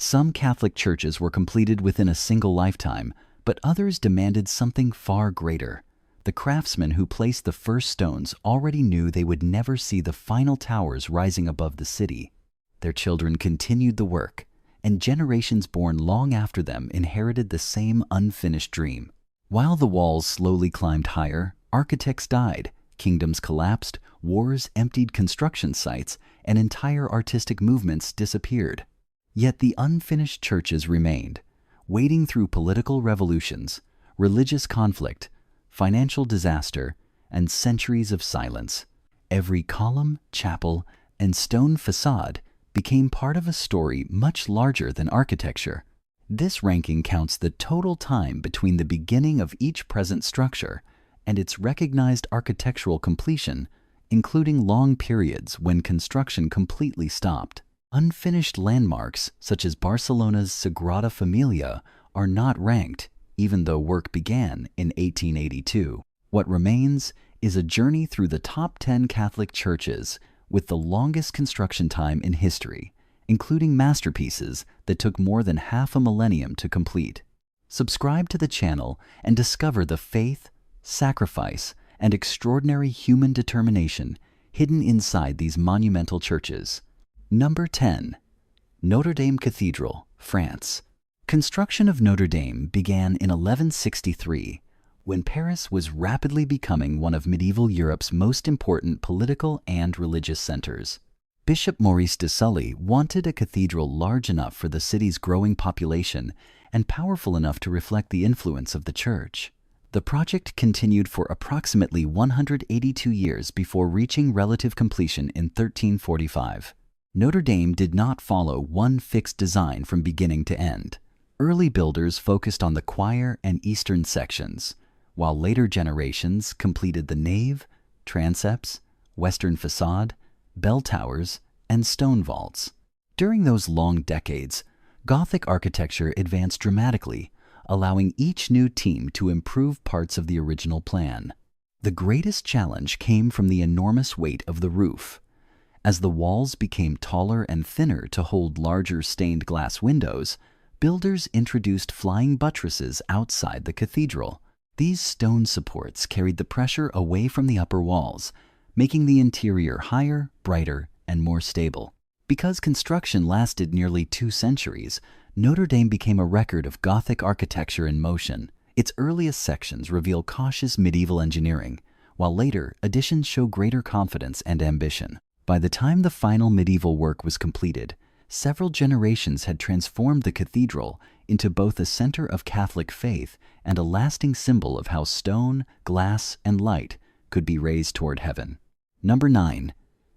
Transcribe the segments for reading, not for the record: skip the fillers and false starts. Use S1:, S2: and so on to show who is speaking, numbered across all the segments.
S1: Some Catholic churches were completed within a single lifetime, but others demanded something far greater. The craftsmen who placed the first stones already knew they would never see the final towers rising above the city. Their children continued the work, and generations born long after them inherited the same unfinished dream. While the walls slowly climbed higher, architects died, kingdoms collapsed, wars emptied construction sites, and entire artistic movements disappeared. Yet the unfinished churches remained, wading through political revolutions, religious conflict, financial disaster, and centuries of silence. Every column, chapel, and stone facade became part of a story much larger than architecture. This ranking counts the total time between the beginning of each present structure and its recognized architectural completion, including long periods when construction completely stopped. Unfinished landmarks, such as Barcelona's Sagrada Familia, are not ranked, even though work began in 1882. What remains is a journey through the top 10 Catholic churches with the longest construction time in history, including masterpieces that took more than half a millennium to complete. Subscribe to the channel and discover the faith, sacrifice, and extraordinary human determination hidden inside these monumental churches. Number 10. Notre Dame Cathedral, France. Construction of Notre Dame began in 1163, when Paris was rapidly becoming one of medieval Europe's most important political and religious centers. Bishop Maurice de Sully wanted a cathedral large enough for the city's growing population and powerful enough to reflect the influence of the church. The project continued for approximately 182 years before reaching relative completion in 1345. Notre Dame did not follow one fixed design from beginning to end. Early builders focused on the choir and eastern sections, while later generations completed the nave, transepts, western facade, bell towers, and stone vaults. During those long decades, Gothic architecture advanced dramatically, allowing each new team to improve parts of the original plan. The greatest challenge came from the enormous weight of the roof. As the walls became taller and thinner to hold larger stained glass windows, builders introduced flying buttresses outside the cathedral. These stone supports carried the pressure away from the upper walls, making the interior higher, brighter, and more stable. Because construction lasted nearly 2 centuries, Notre Dame became a record of Gothic architecture in motion. Its earliest sections reveal cautious medieval engineering, while later additions show greater confidence and ambition. By the time the final medieval work was completed, several generations had transformed the cathedral into both a center of Catholic faith and a lasting symbol of how stone, glass, and light could be raised toward heaven. Number 9.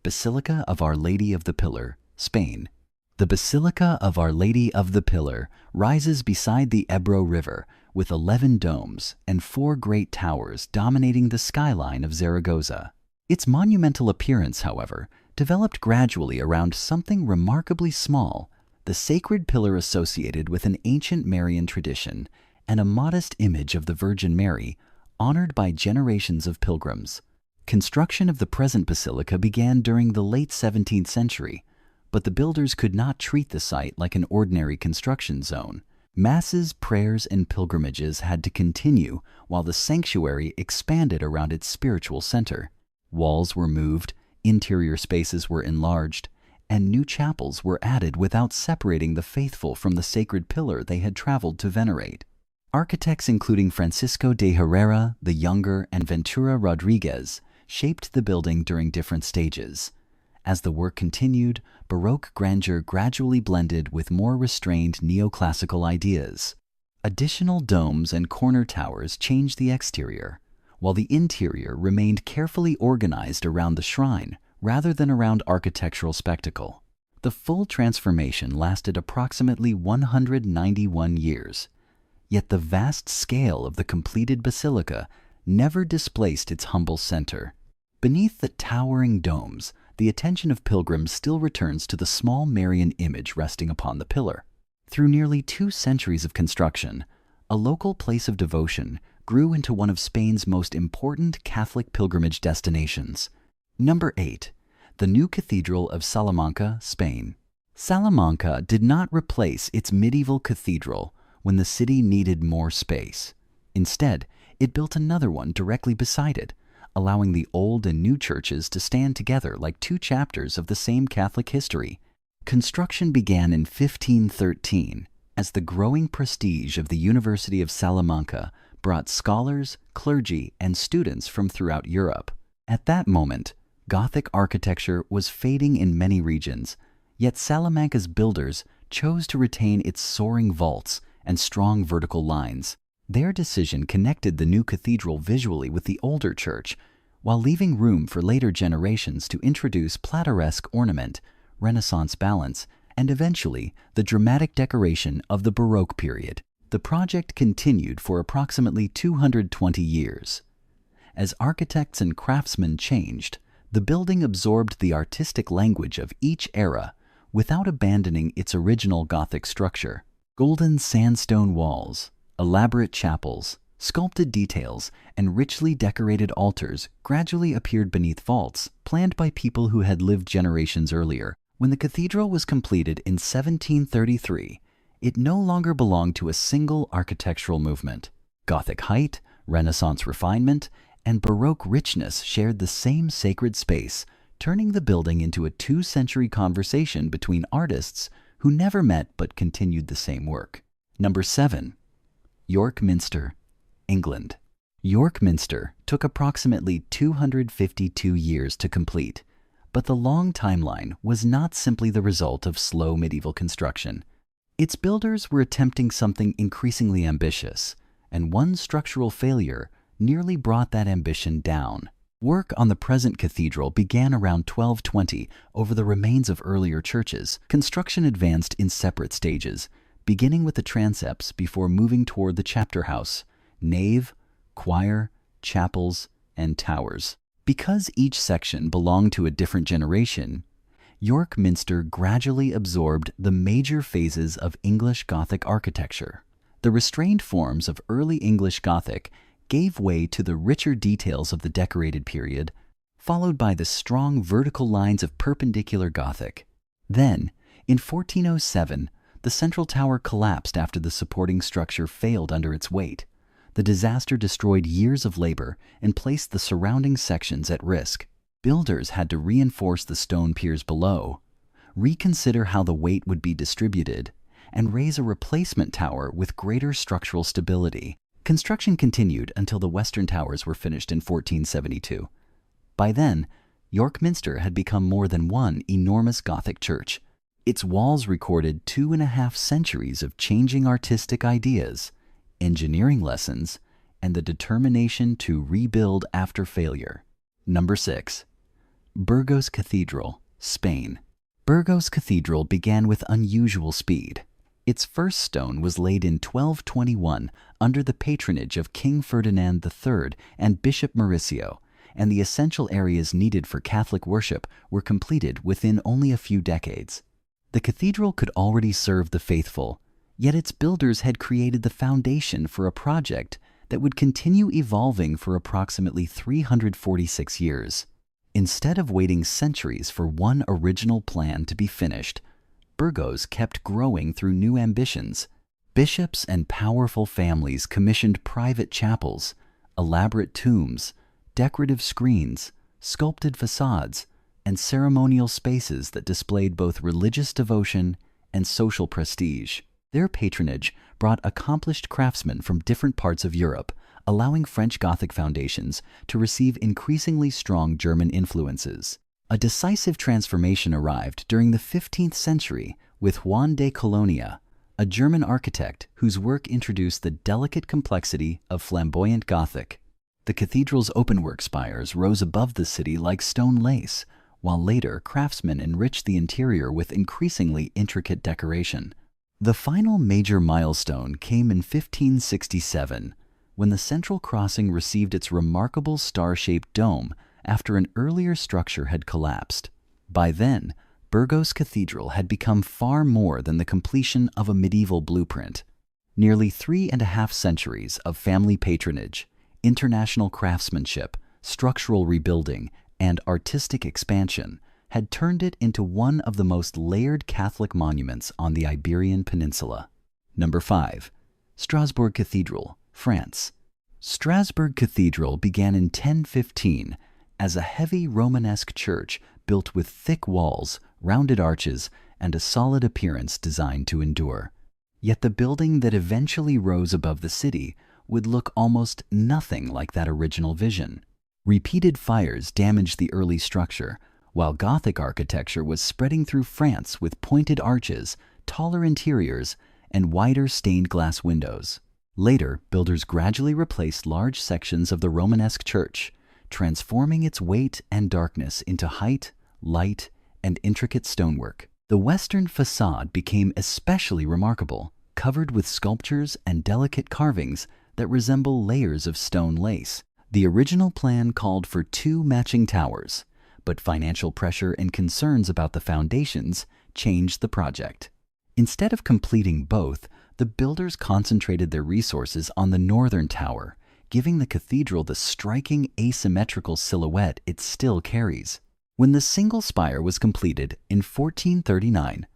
S1: Basilica of Our Lady of the Pillar, Spain. The Basilica of Our Lady of the Pillar rises beside the Ebro River with 11 domes and 4 great towers dominating the skyline of Zaragoza. Its monumental appearance, however, developed gradually around something remarkably small, the sacred pillar associated with an ancient Marian tradition and a modest image of the Virgin Mary, honored by generations of pilgrims. Construction of the present basilica began during the late 17th century, but the builders could not treat the site like an ordinary construction zone. Masses, prayers, and pilgrimages had to continue while the sanctuary expanded around its spiritual center. Walls were moved, interior spaces were enlarged, and new chapels were added without separating the faithful from the sacred pillar they had traveled to venerate. Architects including Francisco de Herrera the Younger and Ventura Rodriguez shaped the building during different stages. As the work continued, Baroque grandeur gradually blended with more restrained neoclassical ideas. Additional domes and corner towers changed the exterior, while the interior remained carefully organized around the shrine rather than around architectural spectacle. The full transformation lasted approximately 191 years, yet the vast scale of the completed basilica never displaced its humble center. Beneath the towering domes, the attention of pilgrims still returns to the small Marian image resting upon the pillar. Through nearly 2 centuries of construction, a local place of devotion grew into one of Spain's most important Catholic pilgrimage destinations. Number 8. The new Cathedral of Salamanca, Spain. Salamanca did not replace its medieval cathedral when the city needed more space. Instead, it built another one directly beside it, allowing the old and new churches to stand together like two chapters of the same Catholic history. Construction began in 1513 as the growing prestige of the University of Salamanca brought scholars, clergy, and students from throughout Europe. At that moment, Gothic architecture was fading in many regions, yet Salamanca's builders chose to retain its soaring vaults and strong vertical lines. Their decision connected the new cathedral visually with the older church, while leaving room for later generations to introduce plateresque ornament, Renaissance balance, and eventually the dramatic decoration of the Baroque period. The project continued for approximately 220 years. As architects and craftsmen changed, the building absorbed the artistic language of each era without abandoning its original Gothic structure. Golden sandstone walls, elaborate chapels, sculpted details, and richly decorated altars gradually appeared beneath vaults planned by people who had lived generations earlier. When the cathedral was completed in 1733, it no longer belonged to a single architectural movement. Gothic height, Renaissance refinement, and Baroque richness shared the same sacred space, turning the building into a two-century conversation between artists who never met but continued the same work. Number 7. York Minster, England. York Minster took approximately 252 years to complete, but the long timeline was not simply the result of slow medieval construction. Its builders were attempting something increasingly ambitious, and one structural failure nearly brought that ambition down. Work on the present cathedral began around 1220 over the remains of earlier churches. Construction advanced in separate stages, beginning with the transepts before moving toward the chapter house, nave, choir, chapels, and towers. Because each section belonged to a different generation, York Minster gradually absorbed the major phases of English Gothic architecture. The restrained forms of early English Gothic gave way to the richer details of the decorated period, followed by the strong vertical lines of perpendicular Gothic. Then, in 1407, the central tower collapsed after the supporting structure failed under its weight. The disaster destroyed years of labor and placed the surrounding sections at risk. Builders had to reinforce the stone piers below, reconsider how the weight would be distributed, and raise a replacement tower with greater structural stability. Construction continued until the western towers were finished in 1472. By then, York Minster had become more than one enormous Gothic church. Its walls recorded 2.5 centuries of changing artistic ideas, engineering lessons, and the determination to rebuild after failure. Number 6. Burgos Cathedral, Spain. Burgos Cathedral began with unusual speed. Its first stone was laid in 1221 under the patronage of King Ferdinand III and Bishop Mauricio, and the essential areas needed for Catholic worship were completed within only a few decades. The cathedral could already serve the faithful, yet its builders had created the foundation for a project that would continue evolving for approximately 346 years. Instead of waiting centuries for one original plan to be finished, Burgos kept growing through new ambitions. Bishops and powerful families commissioned private chapels, elaborate tombs, decorative screens, sculpted facades, and ceremonial spaces that displayed both religious devotion and social prestige. Their patronage brought accomplished craftsmen from different parts of Europe, allowing French Gothic foundations to receive increasingly strong German influences. A decisive transformation arrived during the 15th century with Juan de Colonia, a German architect whose work introduced the delicate complexity of flamboyant Gothic. The cathedral's openwork spires rose above the city like stone lace, while later craftsmen enriched the interior with increasingly intricate decoration. The final major milestone came in 1567, when the central crossing received its remarkable star-shaped dome after an earlier structure had collapsed. By then, Burgos Cathedral had become far more than the completion of a medieval blueprint. Nearly 3.5 centuries of family patronage, international craftsmanship, structural rebuilding, and artistic expansion had turned it into one of the most layered Catholic monuments on the Iberian Peninsula. Number 5. Strasbourg Cathedral, France. Strasbourg Cathedral began in 1015 as a heavy Romanesque church built with thick walls, rounded arches, and a solid appearance designed to endure. Yet the building that eventually rose above the city would look almost nothing like that original vision. Repeated fires damaged the early structure, while Gothic architecture was spreading through France with pointed arches, taller interiors, and wider stained glass windows. Later, builders gradually replaced large sections of the Romanesque church, transforming its weight and darkness into height, light, and intricate stonework. The western facade became especially remarkable, covered with sculptures and delicate carvings that resemble layers of stone lace. The original plan called for 2 matching towers, but financial pressure and concerns about the foundations changed the project. Instead of completing both, the builders concentrated their resources on the northern tower, giving the cathedral the striking asymmetrical silhouette it still carries. When the single spire was completed in 1439,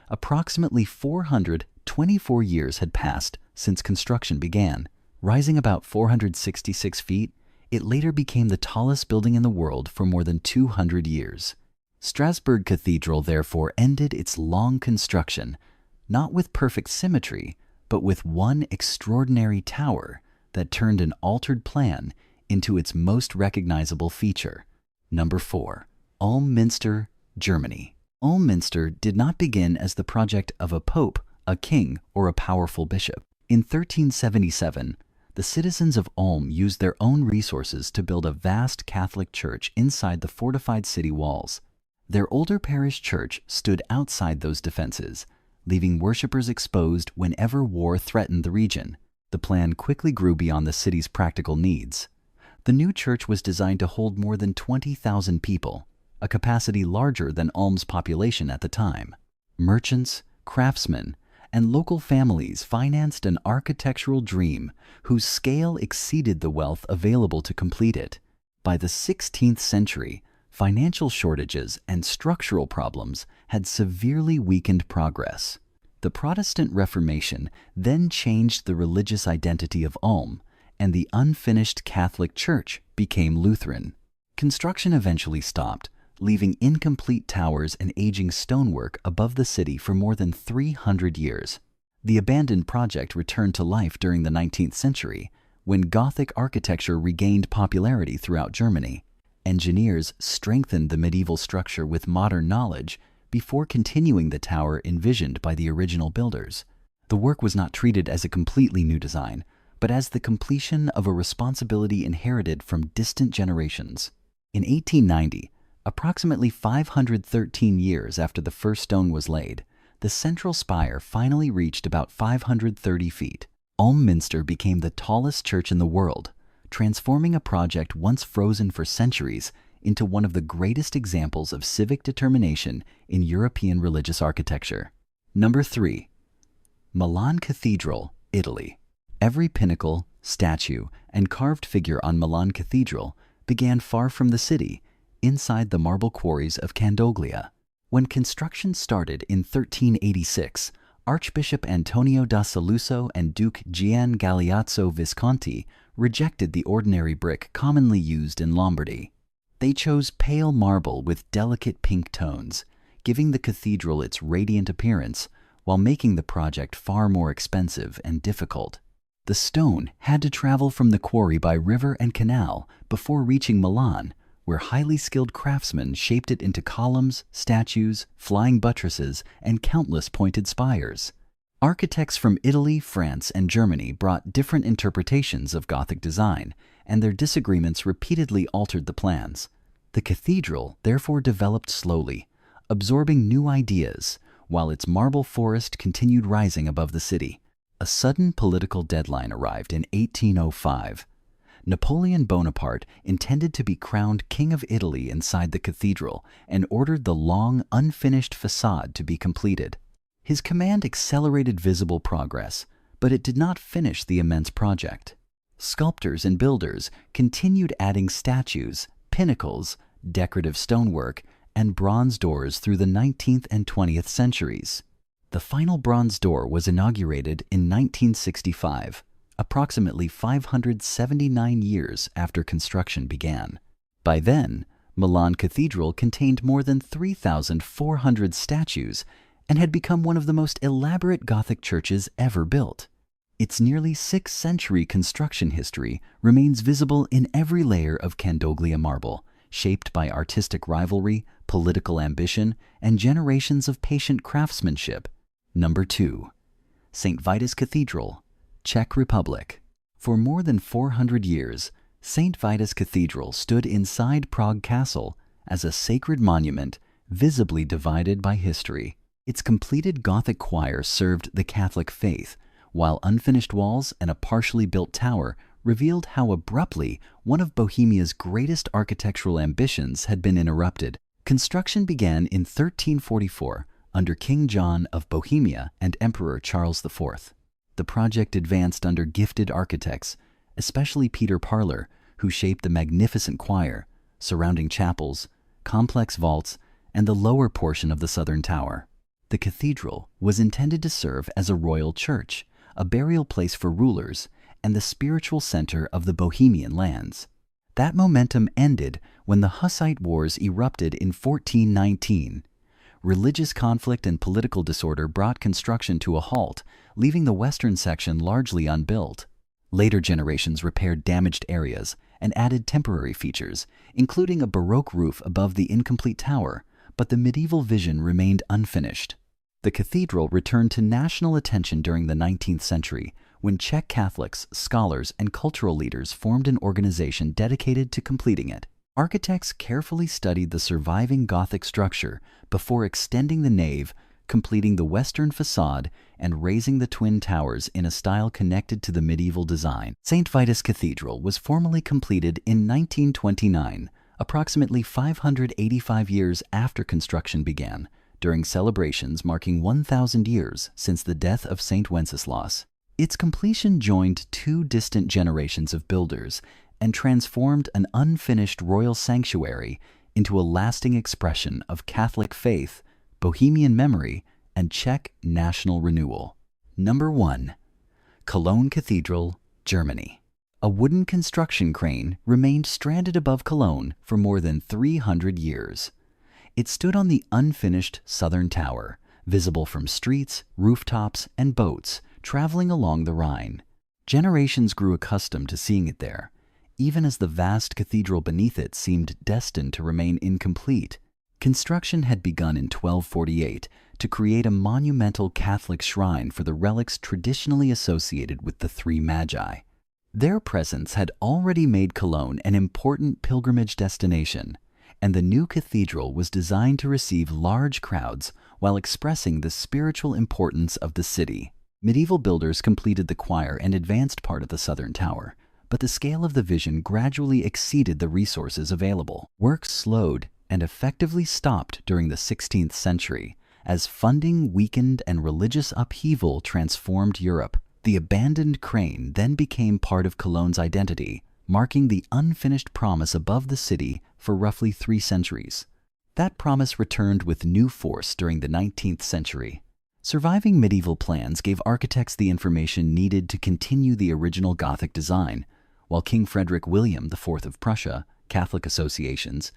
S1: approximately 424 years had passed since construction began. Rising about 466 feet, it later became the tallest building in the world for more than 200 years. Strasbourg Cathedral therefore ended its long construction, not with perfect symmetry, but with one extraordinary tower that turned an altered plan into its most recognizable feature. Number 4. Ulm Minster, Germany. Ulm Minster did not begin as the project of a pope, a king, or a powerful bishop. In 1377, the citizens of Ulm used their own resources to build a vast Catholic church inside the fortified city walls. Their older parish church stood outside those defenses, leaving worshippers exposed whenever war threatened the region. The plan quickly grew beyond the city's practical needs. The new church was designed to hold more than 20,000 people, a capacity larger than Ulm's population at the time. Merchants, craftsmen, and local families financed an architectural dream whose scale exceeded the wealth available to complete it. By the 16th century, financial shortages and structural problems had severely weakened progress. The Protestant Reformation then changed the religious identity of Ulm, and the unfinished Catholic Church became Lutheran. Construction eventually stopped, leaving incomplete towers and aging stonework above the city for more than 300 years. The abandoned project returned to life during the 19th century, when Gothic architecture regained popularity throughout Germany. Engineers strengthened the medieval structure with modern knowledge before continuing the tower envisioned by the original builders. The work was not treated as a completely new design, but as the completion of a responsibility inherited from distant generations. In 1890, approximately 513 years after the first stone was laid, the central spire finally reached about 530 feet. Ulm Minster became the tallest church in the world, transforming a project once frozen for centuries into one of the greatest examples of civic determination in European religious architecture. Number 3. Milan Cathedral, Italy. Every pinnacle, statue, and carved figure on Milan Cathedral began far from the city, inside the marble quarries of Candoglia. When construction started in 1386, Archbishop Antonio da Saluzzo and Duke Gian Galeazzo Visconti rejected the ordinary brick commonly used in Lombardy. They chose pale marble with delicate pink tones, giving the cathedral its radiant appearance while making the project far more expensive and difficult. The stone had to travel from the quarry by river and canal before reaching Milan, where highly skilled craftsmen shaped it into columns, statues, flying buttresses, and countless pointed spires. Architects from Italy, France, and Germany brought different interpretations of Gothic design, and their disagreements repeatedly altered the plans. The cathedral therefore developed slowly, absorbing new ideas, while its marble forest continued rising above the city. A sudden political deadline arrived in 1805. Napoleon Bonaparte intended to be crowned King of Italy inside the cathedral and ordered the long, unfinished facade to be completed. His command accelerated visible progress, but it did not finish the immense project. Sculptors and builders continued adding statues, pinnacles, decorative stonework, and bronze doors through the 19th and 20th centuries. The final bronze door was inaugurated in 1965, approximately 579 years after construction began. By then, Milan Cathedral contained more than 3,400 statues and had become one of the most elaborate Gothic churches ever built. Its nearly 6th-century construction history remains visible in every layer of Candoglia marble, shaped by artistic rivalry, political ambition, and generations of patient craftsmanship. Number 2. St. Vitus Cathedral, Czech Republic. For more than 400 years, St. Vitus Cathedral stood inside Prague Castle as a sacred monument visibly divided by history. Its completed Gothic choir served the Catholic faith, while unfinished walls and a partially built tower revealed how abruptly one of Bohemia's greatest architectural ambitions had been interrupted. Construction began in 1344 under King John of Bohemia and Emperor Charles IV. The project advanced under gifted architects, especially Peter Parler, who shaped the magnificent choir, surrounding chapels, complex vaults, and the lower portion of the southern tower. The cathedral was intended to serve as a royal church, a burial place for rulers, and the spiritual center of the Bohemian lands. That momentum ended when the Hussite Wars erupted in 1419. Religious conflict and political disorder brought construction to a halt, leaving the western section largely unbuilt. Later generations repaired damaged areas and added temporary features, including a Baroque roof above the incomplete tower, but the medieval vision remained unfinished. The cathedral returned to national attention during the 19th century, when Czech Catholics, scholars, and cultural leaders formed an organization dedicated to completing it. Architects carefully studied the surviving Gothic structure before extending the nave, completing the western facade, and raising the twin towers in a style connected to the medieval design. St. Vitus Cathedral was formally completed in 1929, approximately 585 years after construction began, during celebrations marking 1,000 years since the death of St. Wenceslas. Its completion joined two distant generations of builders and transformed an unfinished royal sanctuary into a lasting expression of Catholic faith, Bohemian memory, and Czech national renewal. Number 1. Cologne Cathedral, Germany. A wooden construction crane remained stranded above Cologne for more than 300 years. It stood on the unfinished southern tower, visible from streets, rooftops, and boats traveling along the Rhine. Generations grew accustomed to seeing it there, even as the vast cathedral beneath it seemed destined to remain incomplete. Construction had begun in 1248 to create a monumental Catholic shrine for the relics traditionally associated with the Three Magi. Their presence had already made Cologne an important pilgrimage destination, and the new cathedral was designed to receive large crowds while expressing the spiritual importance of the city. Medieval builders completed the choir and advanced part of the southern tower, but the scale of the vision gradually exceeded the resources available. Work slowed and effectively stopped during the 16th century as funding weakened and religious upheaval transformed Europe. The abandoned crane then became part of Cologne's identity, marking the unfinished promise above the city for roughly 3 centuries. That promise returned with new force during the 19th century. Surviving medieval plans gave architects the information needed to continue the original Gothic design, while King Frederick William IV of Prussia, Catholic associations,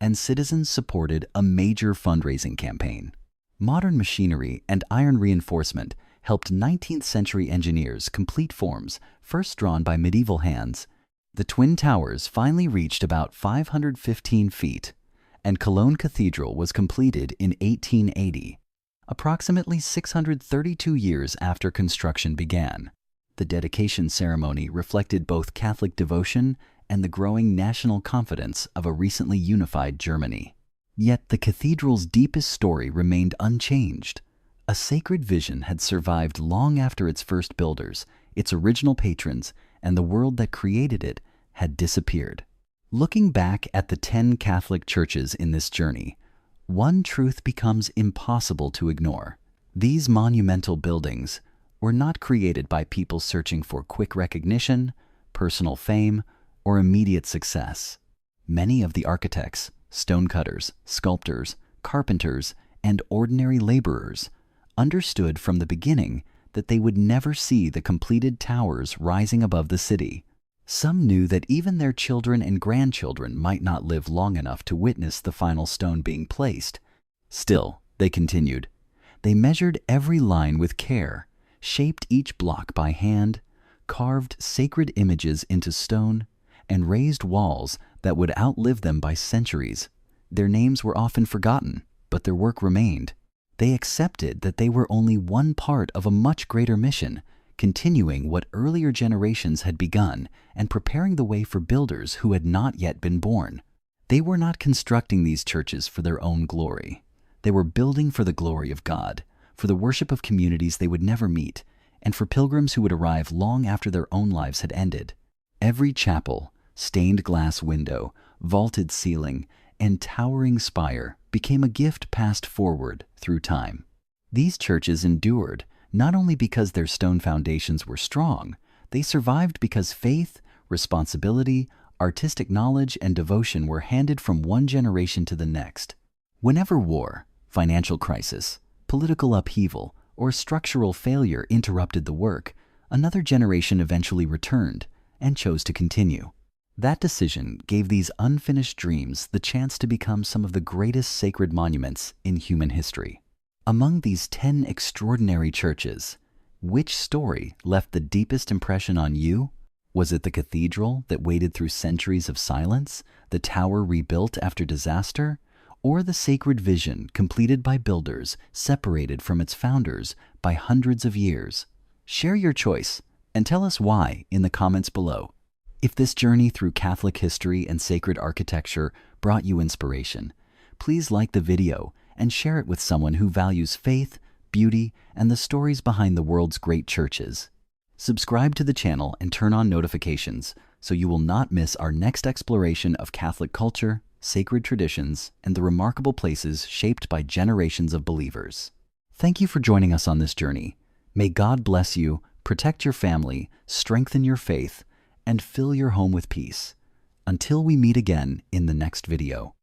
S1: and citizens supported a major fundraising campaign. Modern machinery and iron reinforcement helped 19th century engineers complete forms first drawn by medieval hands. The twin towers finally reached about 515 feet, and Cologne Cathedral was completed in 1880, approximately 632 years after construction began. The dedication ceremony reflected both Catholic devotion and the growing national confidence of a recently unified Germany. Yet the cathedral's deepest story remained unchanged. A sacred vision had survived long after its first builders, its original patrons, and the world that created it had disappeared. Looking back at the 10 Catholic churches in this journey, one truth becomes impossible to ignore. These monumental buildings were not created by people searching for quick recognition, personal fame, or immediate success. Many of the architects, stonecutters, sculptors, carpenters, and ordinary laborers, understood from the beginning that they would never see the completed towers rising above the city. Some knew that even their children and grandchildren might not live long enough to witness the final stone being placed. Still, they continued. They measured every line with care, shaped each block by hand, carved sacred images into stone, and raised walls that would outlive them by centuries. Their names were often forgotten, but their work remained. They accepted that they were only one part of a much greater mission, continuing what earlier generations had begun and preparing the way for builders who had not yet been born. They were not constructing these churches for their own glory. They were building for the glory of God, for the worship of communities they would never meet, and for pilgrims who would arrive long after their own lives had ended. Every chapel, stained glass window, vaulted ceiling, and towering spire became a gift passed forward through time. These churches endured not only because their stone foundations were strong, they survived because faith, responsibility, artistic knowledge, and devotion were handed from one generation to the next. Whenever war, financial crisis, political upheaval, or structural failure interrupted the work, another generation eventually returned and chose to continue. That decision gave these unfinished dreams the chance to become some of the greatest sacred monuments in human history. Among these 10 extraordinary churches, which story left the deepest impression on you? Was it the cathedral that waded through centuries of silence, the tower rebuilt after disaster, or the sacred vision completed by builders separated from its founders by hundreds of years? Share your choice and tell us why in the comments below. If this journey through Catholic history and sacred architecture brought you inspiration, please like the video and share it with someone who values faith, beauty, and the stories behind the world's great churches. Subscribe to the channel and turn on notifications so you will not miss our next exploration of Catholic culture, sacred traditions, and the remarkable places shaped by generations of believers. Thank you for joining us on this journey. May God bless you, protect your family, strengthen your faith, and fill your home with peace. Until we meet again in the next video.